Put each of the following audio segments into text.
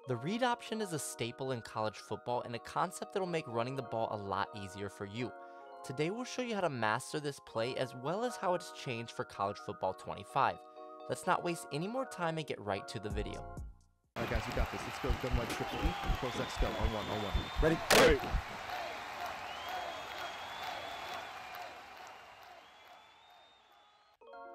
The read option is a staple in college football and a concept that will make running the ball a lot easier for you. Today we'll show you how to master this play as well as how it's changed for college football 25. Let's not waste any more time and get right to the video. All right, guys, we got this. Let's go. Gun right, triple E. Close that skull. On one. Ready? Hey.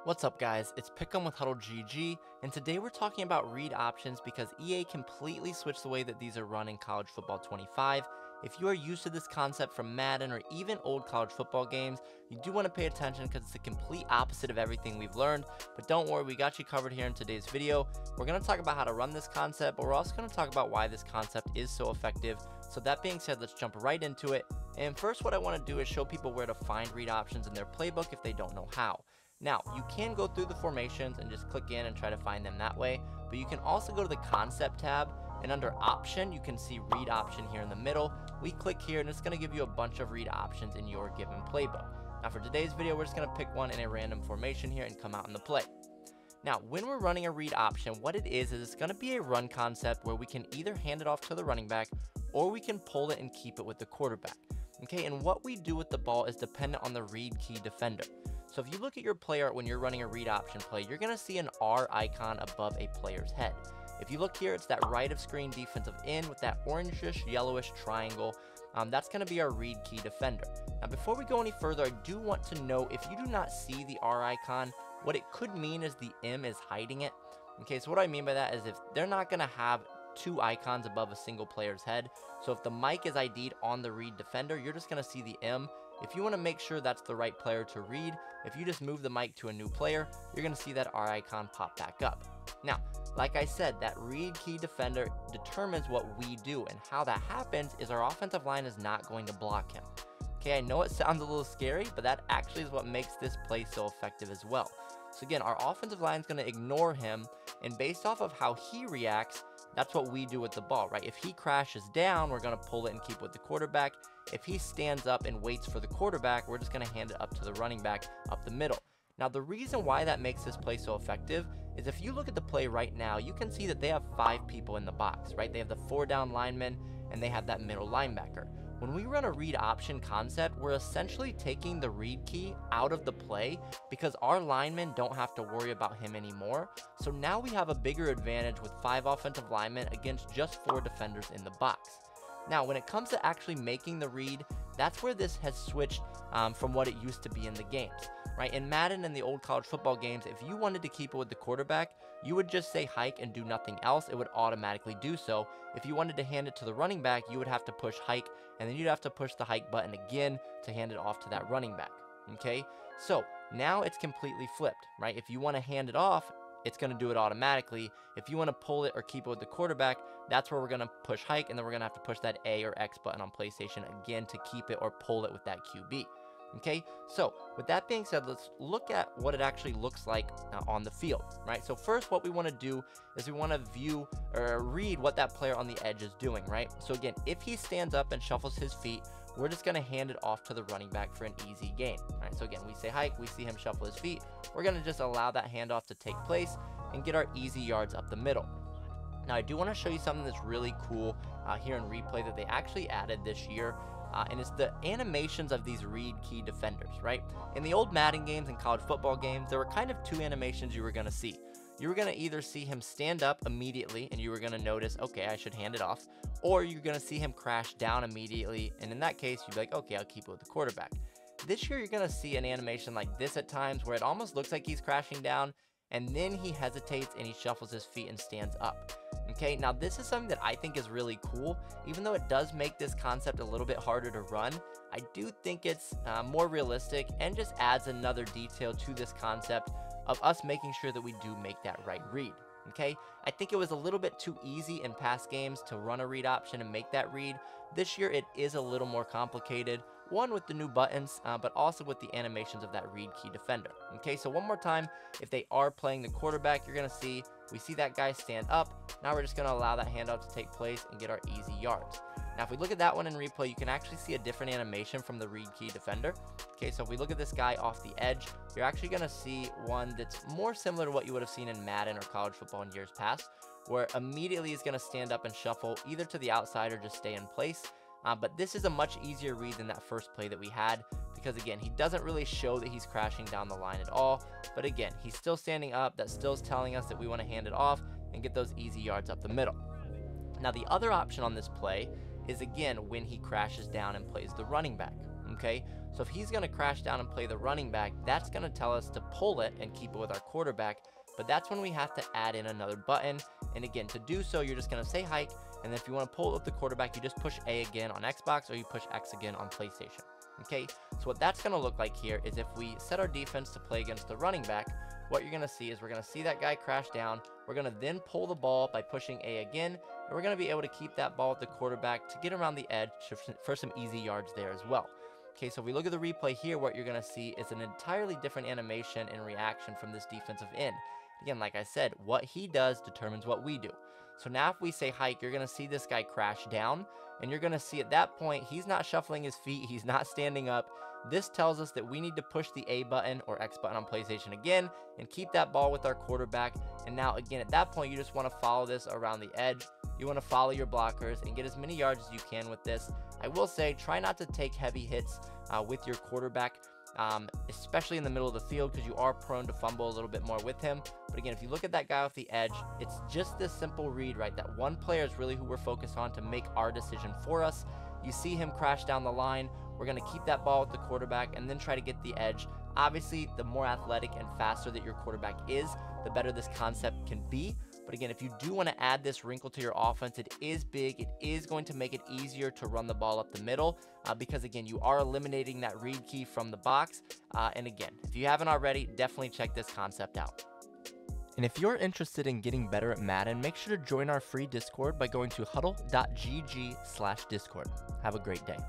What's up guys, it's Pick'em with HuddleGG, and today we're talking about read options because EA completely switched the way that these are run in college football 25. If you are used to this concept from Madden or even old college football games, you do want to pay attention because it's the complete opposite of everything we've learned, but don't worry, we got you covered here in today's video. We're going to talk about how to run this concept, but we're also going to talk about why this concept is so effective. So that being said, let's jump right into it. And first what I want to do is show people where to find read options in their playbook if they don't know how. Now, you can go through the formations and just click in and try to find them that way, but you can also go to the concept tab, and under option, you can see read option here in the middle. We click here and it's going to give you a bunch of read options in your given playbook. Now for today's video, we're just going to pick one in a random formation here and come out in the play. Now, when we're running a read option, what it is it's going to be a run concept where we can either hand it off to the running back or we can pull it and keep it with the quarterback. Okay, and what we do with the ball is dependent on the read key defender. So if you look at your player when you're running a read option play, you're going to see an R icon above a player's head. If you look here, it's that right of screen defensive end with that orangish yellowish triangle. That's going to be our read key defender. Now before we go any further, I do want to know if you do not see the R icon, what it could mean is the M is hiding it. Okay, so what I mean by that is if they're not going to have two icons above a single player's head. So if the mic is ID'd on the read defender, you're just going to see the M. If you want to make sure that's the right player to read, if you just move the mic to a new player, you're going to see that R icon pop back up. Now, like I said, that read key defender determines what we do, and how that happens is our offensive line is not going to block him. Okay, I know it sounds a little scary, but that actually is what makes this play so effective as well. So again, our offensive line is going to ignore him, and based off of how he reacts, that's what we do with the ball, right? If he crashes down, we're going to pull it and keep it with the quarterback. If he stands up and waits for the quarterback, we're just going to hand it up to the running back up the middle. Now, the reason why that makes this play so effective is if you look at the play right now, you can see that they have 5 people in the box, right? They have the 4 down linemen and they have that middle linebacker. When we run a read option concept, we're essentially taking the read key out of the play because our linemen don't have to worry about him anymore. So now we have a bigger advantage with 5 offensive linemen against just 4 defenders in the box. Now, when it comes to actually making the read, that's where this has switched from what it used to be in the games, right? In Madden and the old college football games, if you wanted to keep it with the quarterback, you would just say hike and do nothing else. It would automatically do so. If you wanted to hand it to the running back, you would have to push hike, and then you'd have to push the hike button again to hand it off to that running back, okay? So now it's completely flipped, right? If you want to hand it off, it's going to do it automatically. If you want to pull it or keep it with the quarterback, that's where we're going to push hike, and then we're going to have to push that A or X button on PlayStation again to keep it or pull it with that QB. Okay, so with that being said, let's look at what it actually looks like on the field, right? So first, what we want to do is we want to view or read what that player on the edge is doing, right? So again, if he stands up and shuffles his feet, we're just going to hand it off to the running back for an easy gain, right? So again, we say hike, we see him shuffle his feet. We're going to just allow that handoff to take place and get our easy yards up the middle. Now, I do want to show you something that's really cool here in replay that they actually added this year. And it's the animations of these read key defenders, right? In the old Madden games and college football games, there were kind of 2 animations you were going to see. You were going to either see him stand up immediately and you were going to notice, okay, I should hand it off, or you're going to see him crash down immediately, and in that case, you'd be like, okay, I'll keep it with the quarterback. This year, you're going to see an animation like this at times where it almost looks like he's crashing down, and then he hesitates and he shuffles his feet and stands up. Okay, now this is something that I think is really cool. Even though it does make this concept a little bit harder to run, I do think it's more realistic and just adds another detail to this concept of us making sure that we do make that right read. Okay, I think it was a little bit too easy in past games to run a read option and make that read. This year it is a little more complicated, one with the new buttons, but also with the animations of that read key defender. Okay, so one more time, if they are playing the quarterback, you're going to see, we see that guy stand up. Now we're just going to allow that handoff to take place and get our easy yards. Now, if we look at that one in replay, you can actually see a different animation from the read key defender. Okay, so if we look at this guy off the edge, you're actually going to see one that's more similar to what you would have seen in Madden or college football in years past, where immediately he's going to stand up and shuffle either to the outside or just stay in place. But this is a much easier read than that first play that we had, because again, he doesn't really show that he's crashing down the line at all. But again, he's still standing up. That still is telling us that we want to hand it off and get those easy yards up the middle. Now, the other option on this play is, again, when he crashes down and plays the running back. Okay, so if he's going to crash down and play the running back, that's going to tell us to pull it and keep it with our quarterback. But that's when we have to add in another button. And again, to do so, you're just going to say hike. And then if you want to pull it with the quarterback, you just push A again on Xbox, or you push X again on PlayStation. Okay, so what that's going to look like here is if we set our defense to play against the running back, what you're going to see is we're going to see that guy crash down. We're going to then pull the ball by pushing A again, and we're going to be able to keep that ball with the quarterback to get around the edge for some easy yards there as well. Okay, so if we look at the replay here, what you're going to see is an entirely different animation and reaction from this defensive end. Again, like I said, what he does determines what we do. So now if we say hike, you're going to see this guy crash down, and you're going to see at that point, he's not shuffling his feet, he's not standing up. This tells us that we need to push the A button or X button on PlayStation again and keep that ball with our quarterback. And now again, at that point, you just want to follow this around the edge. You want to follow your blockers and get as many yards as you can with this. I will say, try not to take heavy hits with your quarterback, especially in the middle of the field, because you are prone to fumble a little bit more with him. But again, if you look at that guy off the edge, it's just this simple read, right? That one player is really who we're focused on to make our decision for us. You see him crash down the line. We're going to keep that ball with the quarterback and then try to get the edge. Obviously, the more athletic and faster that your quarterback is, the better this concept can be. But again, if you do want to add this wrinkle to your offense, it is big. It is going to make it easier to run the ball up the middle because, again, you are eliminating that read key from the box. And again, if you haven't already, definitely check this concept out. And if you're interested in getting better at Madden, make sure to join our free Discord by going to HuddleGG/Discord. Have a great day.